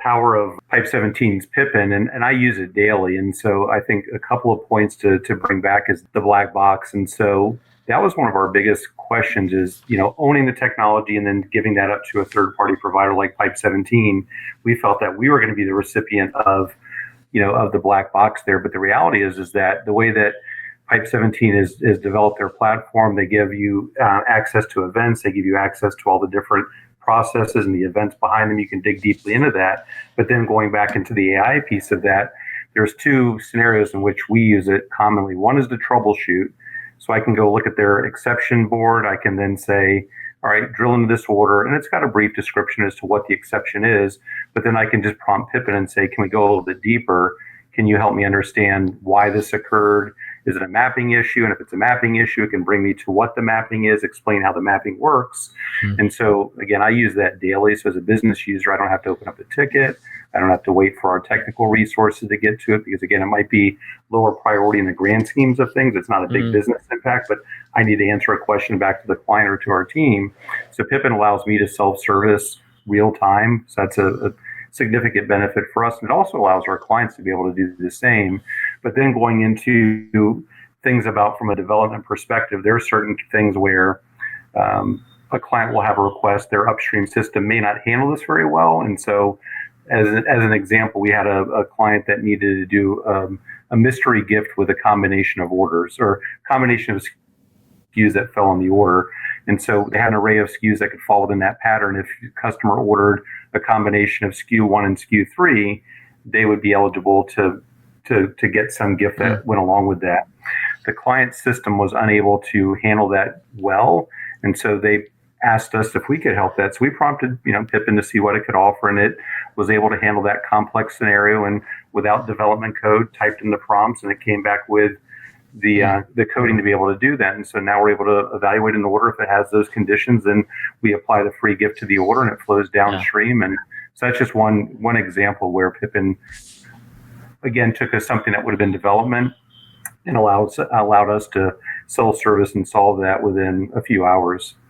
power of Pipe 17's Pippin, and I use it daily. And so I think a couple of points to bring back is the black box. And so that was one of our biggest questions is, owning the technology and then giving that up to a third party provider like Pipe 17. We felt that we were going to be the recipient of the black box there. But the reality is that the way that Pipe 17 is developed their platform, they give you access to events, they give you access to all the different processes and the events behind them. You can dig deeply into that. But then going back into the AI piece of that, there's two scenarios in which we use it commonly. One is the troubleshoot. So I can go look at their exception board. I can then say, all right, drill into this order. And it's got a brief description as to what the exception is. But then I can just prompt Pippin and say, can we go a little bit deeper? Can you help me understand why this occurred? Is it a mapping issue? And if it's a mapping issue, it can bring me to what the mapping is, explain how the mapping works. Mm-hmm. And so, again, I use that daily. So as a business user, I don't have to open up a ticket. I don't have to wait for our technical resources to get to it because, again, it might be lower priority in the grand schemes of things. It's not a big business impact, but I need to answer a question back to the client or to our team. So Pippin allows me to self-service real time. So that's a significant benefit for us. And it also allows our clients to be able to do the same. But then going into things about from a development perspective, there are certain things where a client will have a request. Their upstream system may not handle this very well. And so as an example, we had a client that needed to do a mystery gift with a combination of orders or combination of SKUs that fell on the order. And so they had an array of SKUs that could fall within that pattern. If the customer ordered a combination of SKU 1 and SKU 3, they would be eligible to get some gift that went along with that. The client system was unable to handle that well, and so they asked us if we could help that. So we prompted Pippin to see what it could offer, and it was able to handle that complex scenario and without development code, typed in the prompts, and it came back with the coding to be able to do that. And so now we're able to evaluate an order. If it has those conditions, then we apply the free gift to the order and it flows downstream. And so that's just one example where Pippin, again, took us something that would have been development and allowed us to self-service and solve that within a few hours.